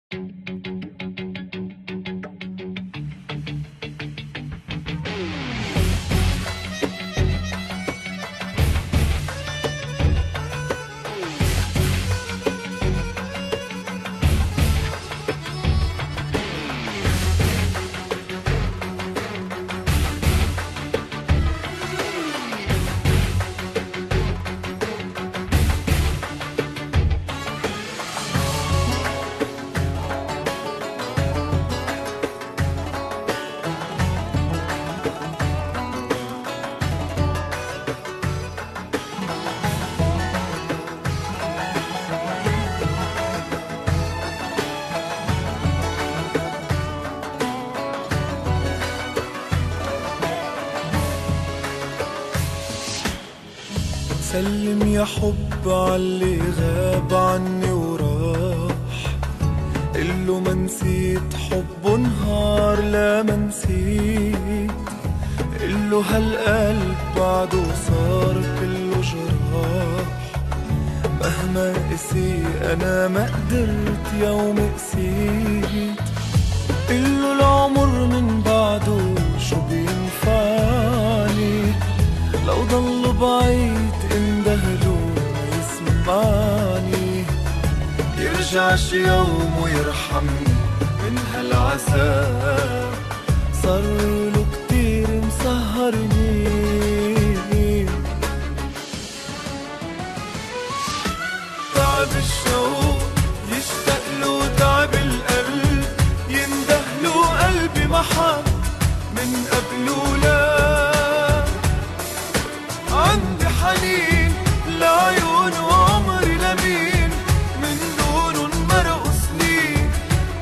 سلم يا حب عاللي غاب عني وراح، قله ما نسيت حبه نهار لا ما نسيت، قله هالقلب بعده صار كله جراح، مهما قسي أنا ما قدرت يوم قسيت، قله العمر من بعده شو بينفعني، لو ضل بعيد اندهله يسمعني، يرجع شي يوم ويرحمني من هالعذاب، صارله كتير مسهرني، تعب الشوق يشتاقله تعب القلب، يندهله قلبي ما حب من قبله لا، عندي حنين لعيونه عمري لمين، من دونه مرقوا سنين،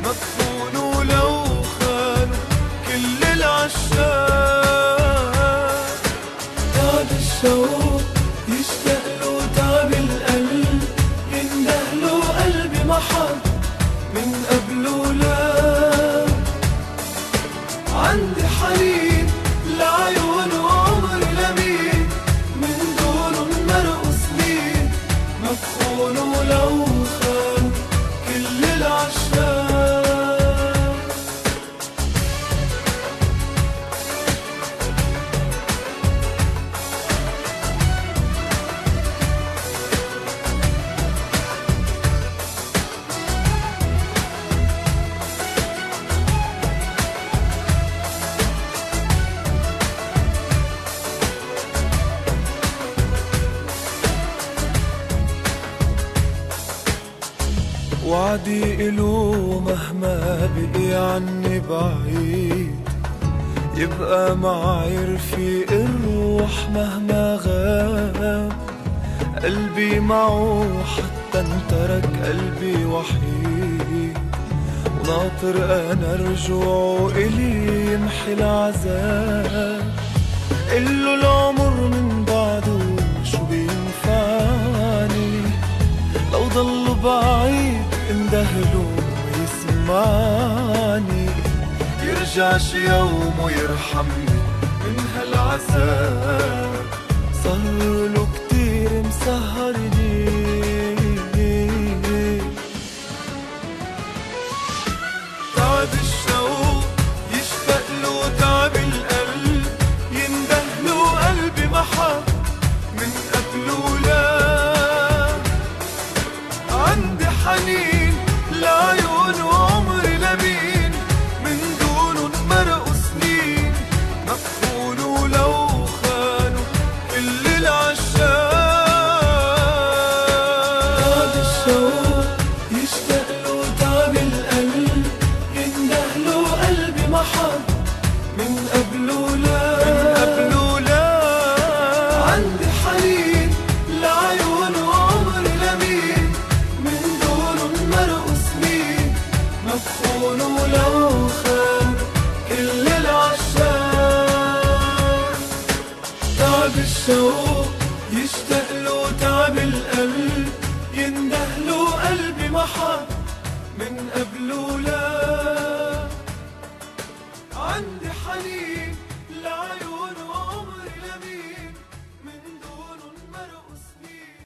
مدفونه لو خانوا كل العشاق، تعب الشوق يشتاقله تعب القلب، يندهله قلبي ما حب من قبله لا، عندي حنين لعيونه عمري لمين، مدفونه لو خان كل العشاق. وعدي إله مهما بقي عني بعيد، يبقى معي رفيق الروح مهما غاب، قلبي معه حتى انترك قلبي وحيد، وناطر أنا رجوعه إلي يمحي العذاب، قله العمر من بعده شو بينفعني، لو ضل بعيد اندهله يسمعني، يرجع شي يوم ويرحمني من هالعذاب، صارله كتير مسهرني، تعب الشوق يشتاقله تعب القلب، يندهله قلبي ما حب من قبله لا، عندي حنين لعيونه عمري لمين، من دونه مرقوا سنين، مدفونه لو خانوا كل العشاق، تعب الشوق يشتاقله تعب القلب، يندهله قلبي ما حب من قبله لا، عندي حنين لعيونه عمري لمين، مدفونه لو خان كل العشاق، تعب الشوق